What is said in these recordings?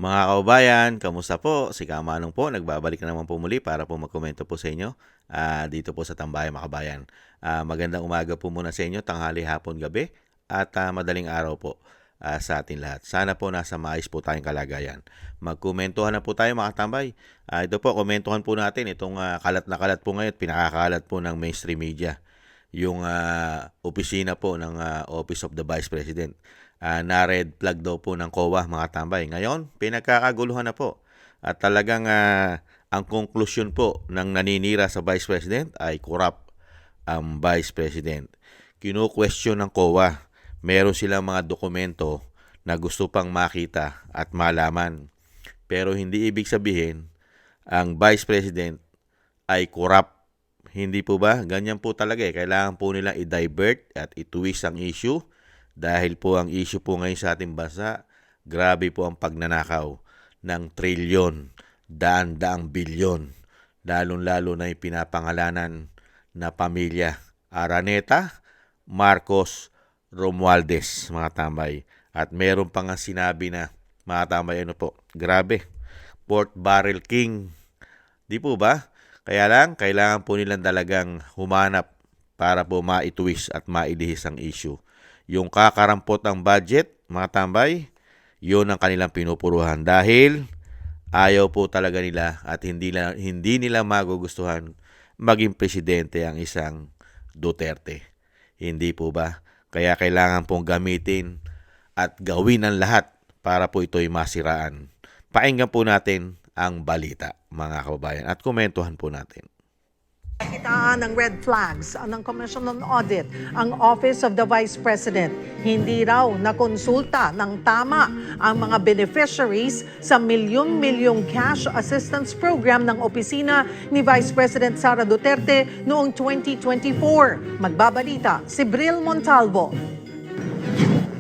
Mga kababayan, kamusta po? Si Kamanong po, nagbabalik na naman po muli para po magkomento po sa inyo dito po sa Tambayan Makabayan. Magandang umaga po muna sa inyo, tanghali, hapon, gabi at madaling araw po sa atin lahat. Sana po nasa maayos po tayong kalagayan. Magkomentuhan na po tayo mga tambay. Ito po, komentuhan po natin itong kalat na kalat po ngayon, pinakakalat po ng mainstream media. Yung opisina po ng Office of the Vice President. Na-red flag daw po ng COA mga tambay. Ngayon, pinagkakaguluhan na po. At talagang ang konklusyon po ng naninira sa Vice President ay corrupt ang Vice President. Kino-question ng COA. Meron silang mga dokumento na gusto pang makita at malaman. Pero hindi ibig sabihin ang Vice President ay corrupt. Hindi po ba? Ganyan po talaga eh. Kailangan po nilang i-divert at i-twist ang issue dahil po ang issue po ngayon sa ating bansa, grabe po ang pagnanakaw ng trilyon, daan-daang bilyon. Lalong-lalo na yung pinapangalanan na pamilya Araneta, Marcos, Romualdez, mga tambay. At meron pa nga sinabi na, mga tambay, ano po, grabe, Port Barrel King. Di po ba? Kaya lang, kailangan po nilang talagang humanap para po ma-twist at mailihis ang issue. Yung kakarampot ang budget, mga tambay, yun ang kanilang pinupuruhan. Dahil ayaw po talaga nila at hindi nila magugustuhan maging presidente ang isang Duterte. Hindi po ba? Kaya kailangan pong gamitin at gawin ang lahat para po ito'y masiraan. Pakinggan po natin ang balita, mga kababayan, at komentuhan po natin. Nakitaan ng red flags ng Commission on Audit ang Office of the Vice President. Hindi raw nakonsulta ng tama ang mga beneficiaries sa milyong-milyong cash assistance program ng opisina ni Vice President Sara Duterte noong 2024. Magbabalita si Bril Montalvo.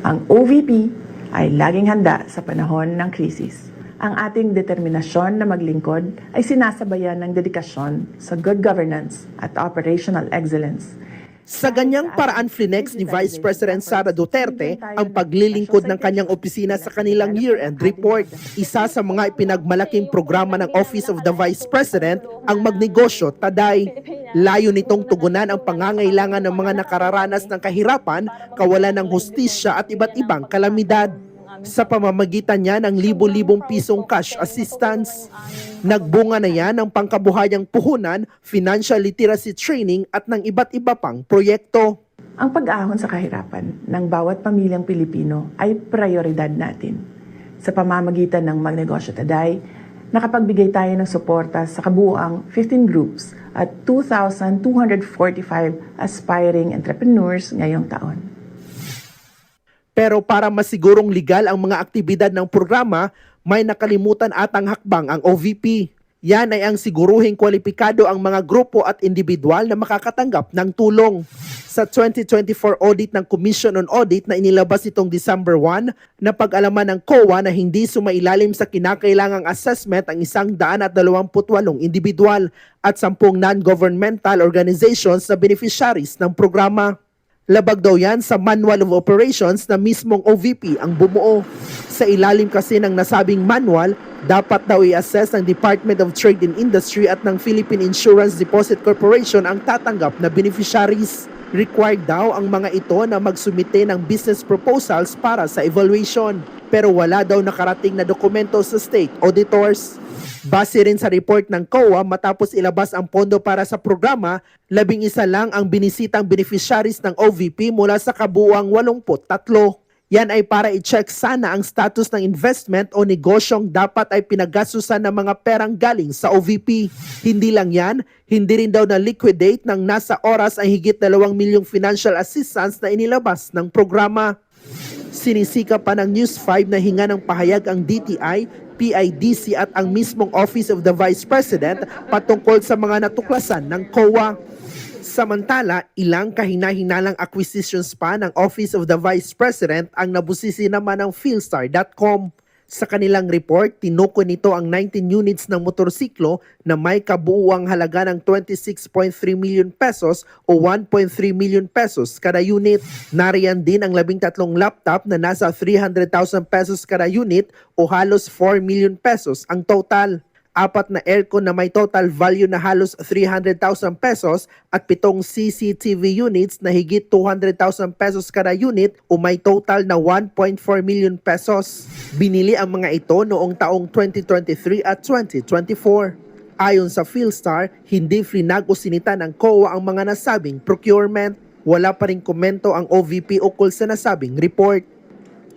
Ang OVP ay laging handa sa panahon ng krisis. Ang ating determinasyon na maglingkod ay sinasabayan ng dedikasyon sa good governance at operational excellence. Sa ganyang paraan flinex ni Vice President Sara Duterte ang paglilingkod ng kanyang opisina sa kanilang year-end report. Isa sa mga ipinagmalaking programa ng Office of the Vice President ang Magnegosyo Taday. Layo nitong tugunan ang pangangailangan ng mga nakararanas ng kahirapan, kawalan ng hustisya at iba't ibang kalamidad. Sa pamamagitan niya ng libo-libong pisong cash assistance. Nagbunga na yan ng pangkabuhayang puhunan, financial literacy training at ng iba't iba pang proyekto. Ang pag-ahon sa kahirapan ng bawat pamilyang Pilipino ay prioridad natin. Sa pamamagitan ng Magnegosyo Taday, nakapagbigay tayo ng suporta sa kabuuang 15 groups at 2,245 aspiring entrepreneurs ngayong taon. Pero para masigurong legal ang mga aktibidad ng programa, may nakalimutan atang hakbang ang OVP. Yan ay ang siguruhing kwalipikado ang mga grupo at individual na makakatanggap ng tulong. Sa 2024 audit ng Commission on Audit na inilabas itong December 1, napag-alaman ng COA na hindi sumailalim sa kinakailangang assessment ang 128 individual at 10 non-governmental organizations na beneficiaries ng programa. Labag daw yan sa Manual of Operations na mismong OVP ang bumuo. Sa ilalim kasi ng nasabing manual, dapat daw i-assess ng Department of Trade and Industry at ng Philippine Insurance Deposit Corporation ang tatanggap na beneficiaries. Required daw ang mga ito na magsumite ng business proposals para sa evaluation. Pero wala daw nakarating na dokumento sa state auditors. Base rin sa report ng COA, matapos ilabas ang pondo para sa programa, 11 lang ang binisitang beneficiaries ng OVP mula sa kabuuang 83. Yan ay para i-check sana ang status ng investment o negosyong dapat ay pinaggastusan ng mga perang galing sa OVP. Hindi lang yan, hindi rin daw na-liquidate ng nasa oras ang higit 2 milyong financial assistance na inilabas ng programa. Sinisika pa ng News 5 na hinga ng pahayag ang DTI, PIDC at ang mismong Office of the Vice President patungkol sa mga natuklasan ng COA. Samantala, ilang kahina-hinalang acquisitions pa ng Office of the Vice President ang nabusisi naman ng Philstar.com. Sa kanilang report, tinukoy nito ang 19 units ng motorsiklo na may kabuuang halaga ng 26.3 million pesos o 1.3 million pesos kada unit. Nariyan din ang 13 laptop na nasa 300,000 pesos kada unit o halos 4 million pesos ang total. 4 na aircon na may total value na halos 300,000 pesos at 7 CCTV units na higit 200,000 pesos kada unit o may total na 1.4 million pesos. Binili ang mga ito noong taong 2023 at 2024. Ayon sa Philstar, hindi flinag o sinita ng COA ang mga nasabing procurement. Wala pa rin komento ang OVP ukol sa nasabing report.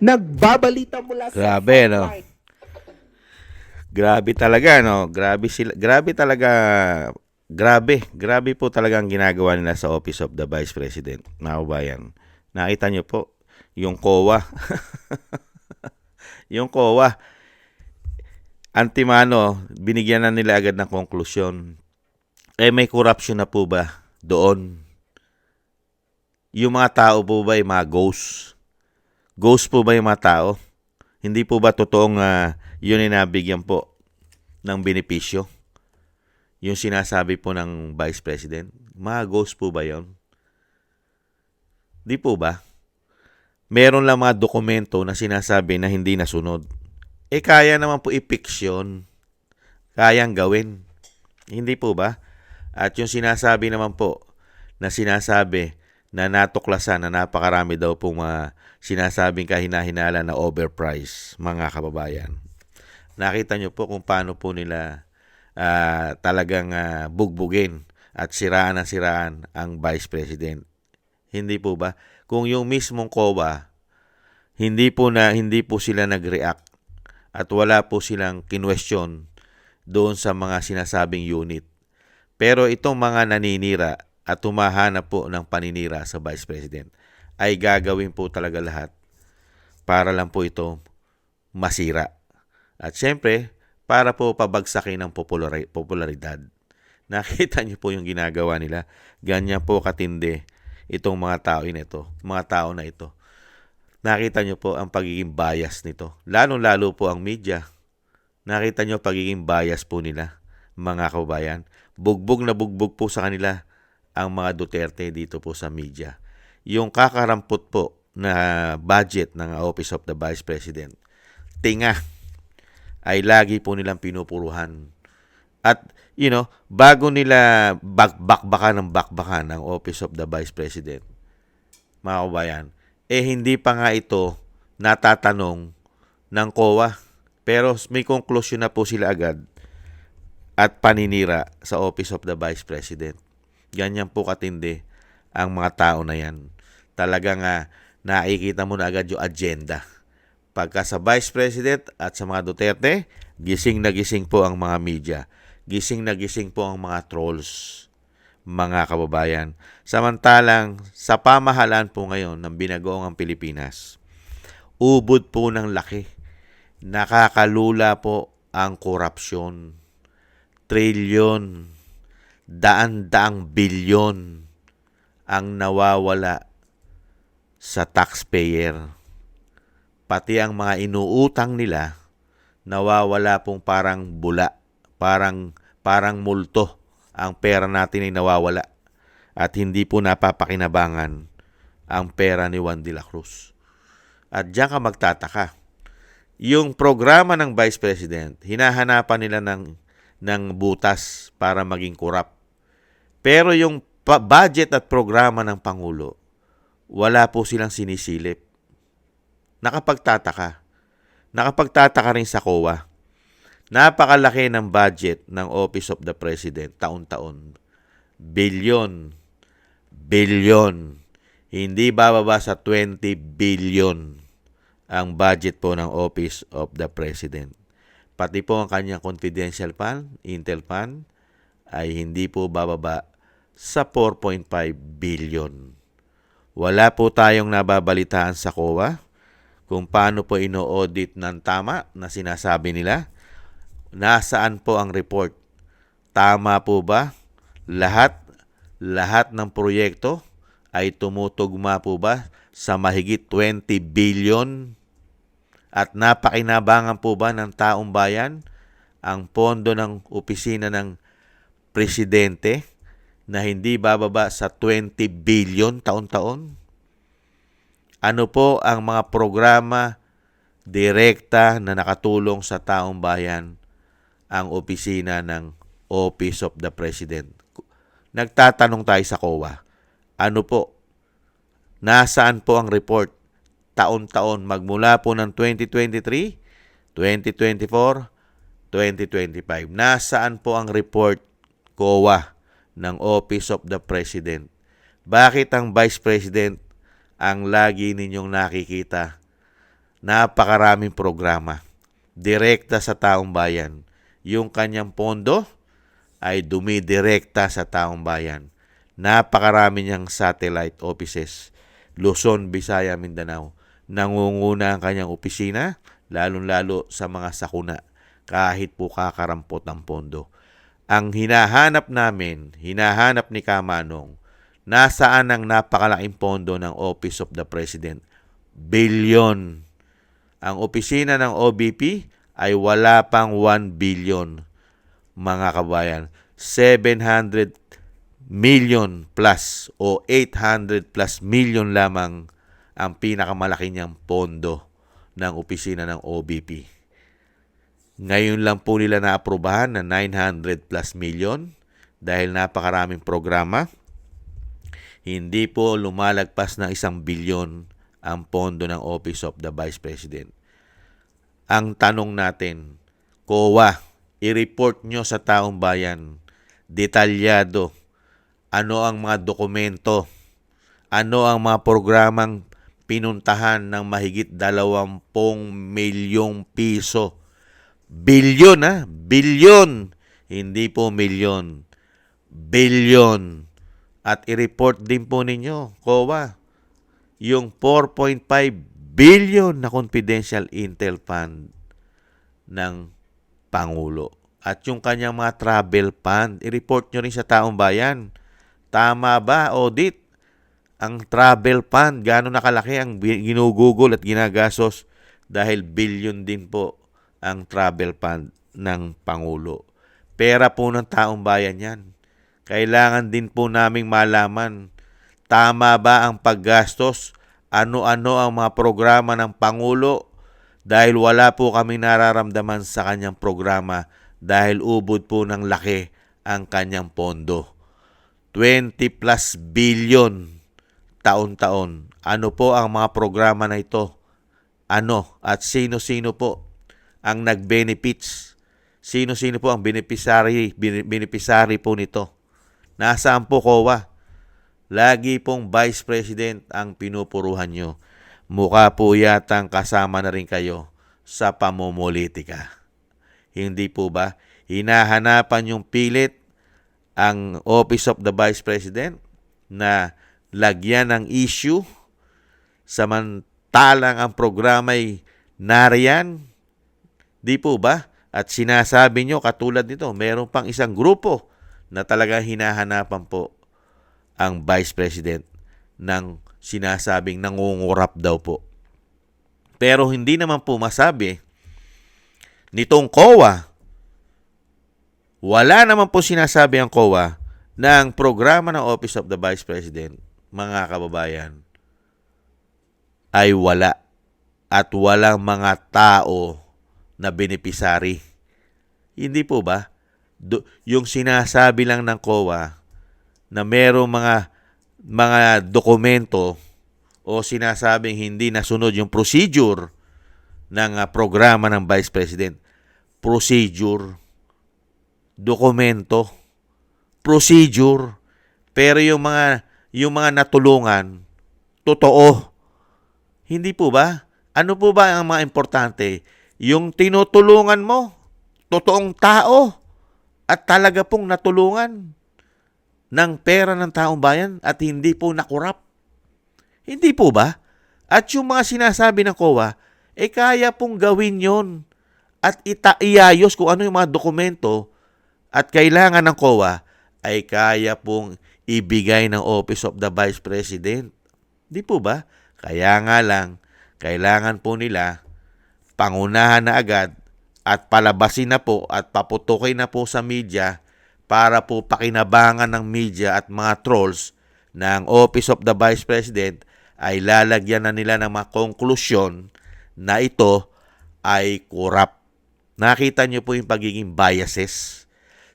Nagbabalita mula sa Grabe, no? Frontline. Grabe talaga, no? Grabe talaga. Grabe po talaga ang ginagawa nila sa Office of the Vice President, mga kabayan. Nakita nyo po, yung COA. Yung COA, antimano, binigyan na nila agad ng konklusyon. May corruption na po ba doon? Yung mga tao po ba ay mga ghost? Ghost po ba yung mga tao? Hindi po ba totoong yun ay nabigyan po ng benepisyo? Yung sinasabi po ng Vice President, mga ghost po ba yun? Di po ba? Meron lang mga dokumento na sinasabi na hindi nasunod. Kaya naman po i-fiction. Kayang gawin. Hindi po ba? At yung sinasabi naman po, na sinasabi na natuklasan na napakarami daw po mga sinasabing kahinahinala na overprice, mga kababayan. Nakita nyo po kung paano po nila talagang bugbugin at siraan ang Vice President. Hindi po ba? Kung yung mismong COA, hindi po sila nag-react at wala po silang kinwestiyon doon sa mga sinasabing unit. Pero itong mga naninira at humahanap po ng paninira sa Vice President ay gagawin po talaga lahat para lang po ito masira. At syempre, para po pabagsakin ng popularidad. Nakita niyo po yung ginagawa nila. Ganyan po katindi itong mga tao na ito. Nakita niyo po ang pagiging bias nito. Lalong-lalo po ang media. Nakita niyo pagiging bias po nila, mga kababayan. Bugbog na bugbog po sa kanila ang mga Duterte dito po sa media. Yung kakarampot po na budget ng Office of the Vice President, tinga, ay lagi po nilang pinupuruhan. At, bago nila bakbakan ng Office of the Vice President, mga kabayan, hindi pa nga ito natatanong ng COA. Pero may konklusyon na po sila agad at paninira sa Office of the Vice President. Ganyan po katindi ang mga tao na yan. Talagang nakikita mo na agad yung agenda. Pagka sa Vice President at sa mga Duterte, gising na gising po ang mga media. Gising na gising po ang mga trolls, mga kababayan. Samantalang sa pamahalaan po ngayon ng binagoong Pilipinas, ubod po ng laki. Nakakalula po ang korupsyon. Trilyon, daan-daang bilyon ang nawawala sa taxpayer. Pati ang mga inuutang nila, nawawala pong parang bula, parang multo. Ang pera natin ay nawawala at hindi po napapakinabangan ang pera ni Juan de la Cruz. At diyan ka magtataka. Yung programa ng Vice President, hinahanapan nila ng butas para maging korap. Pero yung budget at programa ng Pangulo, wala po silang sinisilip. Nakapagtataka. Nakapagtataka rin sa COA. Napakalaki ng budget ng Office of the President taon-taon. Bilyon. Hindi bababa sa 20 billion ang budget po ng Office of the President. Pati po ang kanyang confidential fund, Intel Fund, ay hindi po bababa sa 4.5 billion. Wala po tayong nababalitaan sa COA kung paano po ino-audit ng tama na sinasabi nila. Nasaan po ang report? Tama po ba? Lahat ng proyekto ay tumutugma po ba sa mahigit 20 billion At napakinabangan po ba ng taong bayan ang pondo ng opisina ng presidente na hindi bababa sa 20 billion taon-taon? Ano po ang mga programa direkta na nakatulong sa taong bayan ang opisina ng Office of the President? Nagtatanong tayo sa COA. Ano po? Nasaan po ang report taon-taon magmula po ng 2023, 2024, 2025? Nasaan po ang report COA ng Office of the President? Bakit ang Vice President ang lagi ninyong nakikita? Napakaraming programa direkta sa taong bayan. Yung kanyang pondo ay dumidirekta sa taong bayan. Napakarami niyang satellite offices. Luzon, Visaya, Mindanao. Nangunguna ang kanyang opisina, lalong-lalo sa mga sakuna, kahit po kakarampot ang pondo. Ang hinahanap namin, hinahanap ni Kamanong, nasaan ang napakalaking pondo ng Office of the President? Bilyon. Ang opisina ng OBP ay wala pang 1 billion, mga kabayan. 700 million plus o 800 plus million lamang ang pinakamalaki niyang pondo ng opisina ng OBP. Ngayon lang po nila naaprubahan na 900 plus million dahil napakaraming programa. Hindi po lumalagpas ng 1 billion ang pondo ng Office of the Vice President. Ang tanong natin, COA, i-report nyo sa taong bayan, detalyado, ano ang mga dokumento, ano ang mga programang pinuntahan ng mahigit 20 milyong piso. Bilyon, ha? Bilyon. Hindi po milyon. Bilyon. At i-report din po ninyo, COA, yung 4.5 billion na confidential intel fund ng Pangulo. At yung kanyang mga travel fund, i-report nyo rin sa taong bayan. Tama ba, audit? Ang travel fund, gaano nakalaki ang ginugugol at ginagastos dahil billion din po ang travel fund ng Pangulo. Pera po ng taong bayan yan. Kailangan din po naming malaman, tama ba ang paggastos? Ano-ano ang mga programa ng Pangulo? Dahil wala po kami nararamdaman sa kanyang programa dahil ubod po ng laki ang kanyang pondo. 20 plus billion taon-taon. Ano po ang mga programa na ito? Ano at sino-sino po ang nag-benefits? Sino-sino po ang beneficiary po nito? Nasaan po COA? Lagi pong Vice President ang pinupuruhan nyo. Mukha po yatang kasama na rin kayo sa pamumulitika. Hindi po ba? Hinahanapan yung pilit ang Office of the Vice President na lagyan ng issue samantalang ang programa'y nariyan. Di po ba? At sinasabi nyo katulad nito, meron pang isang grupo na talagang hinahanapan po ang Vice President ng sinasabing nangungurap daw po. Pero hindi naman po masabi nitong COA, wala naman po sinasabi ang COA na ang programa ng Office of the Vice President, mga kababayan, ay wala at walang mga tao na beneficiary. Hindi po ba? Yung sinasabi lang ng COA na merong mga dokumento o sinasabing hindi nasunod yung procedure ng programa ng Vice President. Procedure, dokumento, procedure. Pero yung mga natulungan, totoo. Hindi po ba? Ano po ba ang mga importante? Yung tinutulungan mo, totoong tao at talaga pong natulungan ng pera ng taong bayan at hindi po nakurap. Hindi po ba? At yung mga sinasabi ng COA, kaya pong gawin yon at iayos kung ano yung mga dokumento at kailangan ng COA ay kaya pong ibigay ng Office of the Vice President. Di po ba? Kaya nga lang, kailangan po nila pangunahan na agad at palabasin na po at paputukin na po sa media para po pakinabangan ng media at mga trolls na ang Office of the Vice President ay lalagyan na nila ng mga konklusyon na ito ay corrupt. Nakita niyo po yung pagiging biases.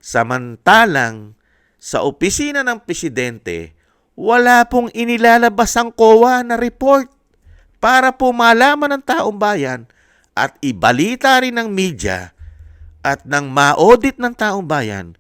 Samantalang sa opisina ng presidente, wala pong inilalabas ang COA na report para po malaman ng taong bayan at ibalita rin ng media at ng ma-audit ng taong bayan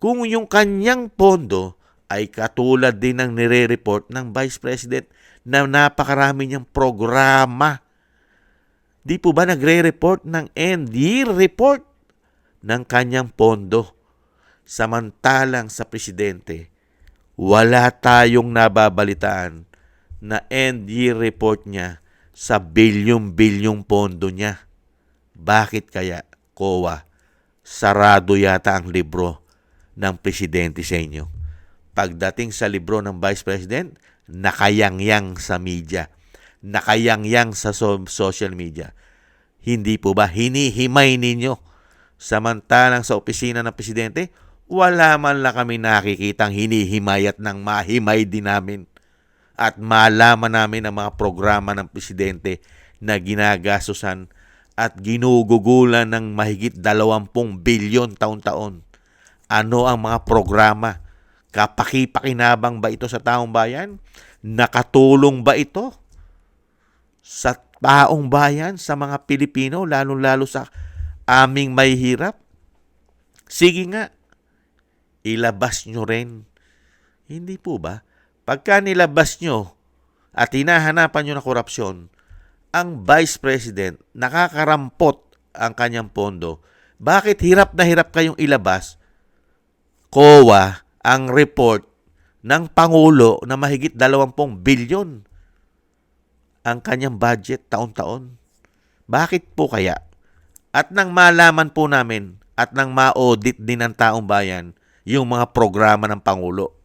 kung yung kanyang pondo ay katulad din ng nire-report ng Vice President na napakarami niyang programa. Di po ba nagre-report ng end-year report ng kanyang pondo? Samantalang sa presidente, wala tayong nababalitaan na end-year report niya sa bilyong-bilyong pondo niya. Bakit kaya, COA, sarado yata ang libro ng presidente sa inyo? Pagdating sa libro ng Vice President, nakayangyang sa media, nakayangyang sa social media. Hindi po ba hinihimay ninyo? Samantalang sa opisina ng presidente, wala man lang kami nakikitang hinihimayat ng mahimay din namin at malaman namin ang mga programa ng presidente na ginagastusan at ginugugulan ng mahigit 20 bilyon taon-taon. Ano ang mga programa? Kapaki-pakinabang ba ito sa taong bayan? Nakatulong ba ito sa taong bayan, sa mga Pilipino, lalo-lalo sa aming mahihirap? Sige nga, ilabas nyo rin. Hindi po ba? Pagka nilabas nyo at hinahanapan nyo na korupsyon, ang Vice President nakakarampot ang kanyang pondo. Bakit hirap na hirap kayong ilabas, COA, ang report ng Pangulo na mahigit 20 bilyon ang kanyang budget taon-taon? Bakit po kaya? At nang malaman po namin at nang ma-audit din ng taong bayan yung mga programa ng Pangulo,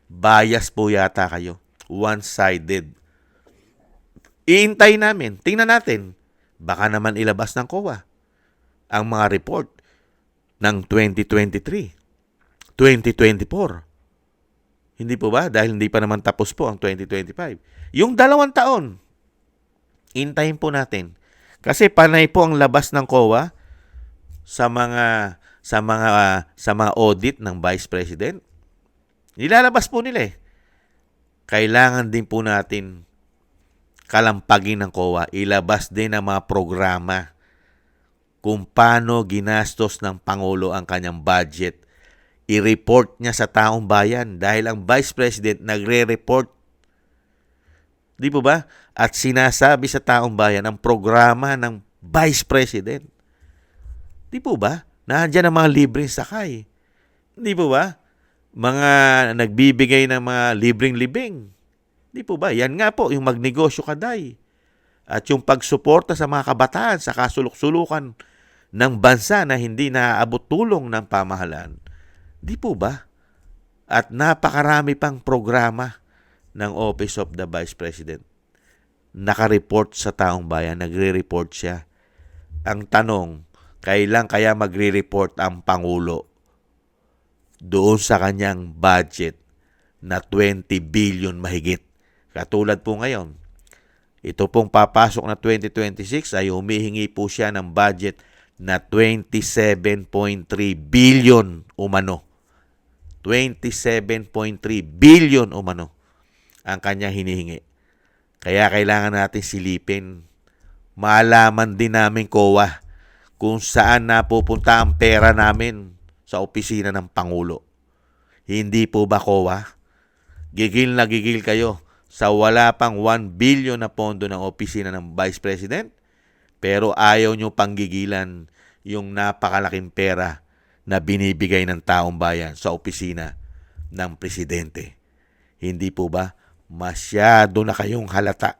bias po yata kayo. One-sided. Iintay namin. Tingnan natin. Baka naman ilabas ng COA ang mga report ng 2023, 2024. Hindi po ba? Dahil hindi pa naman tapos po ang 2025. Yung 2 taon, intayin po natin. Kasi panay po ang labas ng COA sa mga audit ng Vice President. Nilalabas po nila eh. Kailangan din po natin kalampagin ng COA. Ilabas din ang mga programa kung paano ginastos ng Pangulo ang kanyang budget. I-report niya sa taong bayan dahil ang Vice President nagre-report. Di po ba? At sinasabi sa taong bayan ang programa ng Vice President. Di po ba? Nandiyan ang mga libreng sakay. Di po ba? Mga nagbibigay ng mga libreng libing. Di po ba? Yan nga po, yung magnegosyo kaday. At yung pagsuporta sa mga kabataan sa kasuluk-sulukan ng bansa na hindi naaabot tulong ng pamahalaan. Di po ba? At napakarami pang programa ng Office of the Vice President. Naka-report sa taong bayan, nagre-report siya. Ang tanong, kailan kaya magre-report ang Pangulo doon sa kanyang budget na 20 billion mahigit? Katulad po ngayon, ito pong papasok na 2026 ay humihingi po siya ng budget na 27.3 billion umano. 27.3 billion umano ang kanya hinihingi. Kaya kailangan natin silipin. Malaman din namin, COA, kung saan napupunta ang pera namin sa opisina ng Pangulo. Hindi po ba, COA? Gigil na gigil kayo sa wala pang 1 billion na pondo ng opisina ng Vice President, pero ayaw nyo panggigilan yung napakalaking pera na binibigay ng taong bayan sa opisina ng presidente. Hindi po ba? Masyado na kayong halata.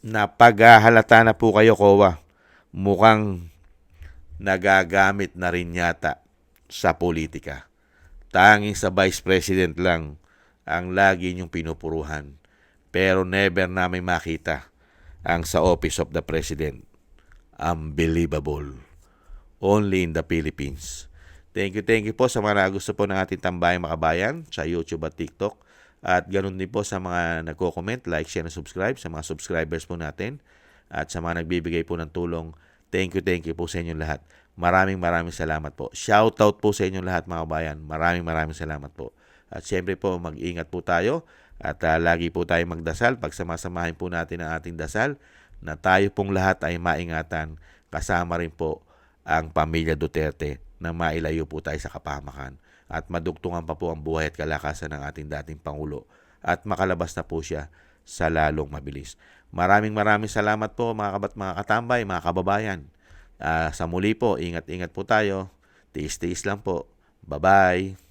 Napaghahalata na po kayo, COA. Mukhang nagagamit na rin yata sa politika. Tanging sa Vice President lang ang lagi niyong pinupuruhan. Pero never namin makita ang sa Office of the President. Unbelievable. Only in the Philippines. Thank you po sa mga gusto po ng ating Tambayang Makabayan sa YouTube at TikTok. At ganoon din po sa mga nagko-comment, like, share, and subscribe sa mga subscribers po natin. At sa mga nagbibigay po ng tulong, thank you po sa inyong lahat. Maraming salamat po. Shoutout po sa inyong lahat mga kabayan. Maraming salamat po. At syempre po, mag-ingat po tayo. At lagi po tayo magdasal. Pagsamasamahin po natin ang ating dasal na tayo pong lahat ay maingatan. Kasama rin po ang pamilya Duterte na mailayo po tayo sa kapahamakan at madugtungan pa po ang buhay at kalakasan ng ating dating Pangulo at makalabas na po siya sa lalong mabilis. Maraming salamat po mga katambay, mga kababayan. Sa muli po, ingat po tayo. Tiis lang po. Bye-bye.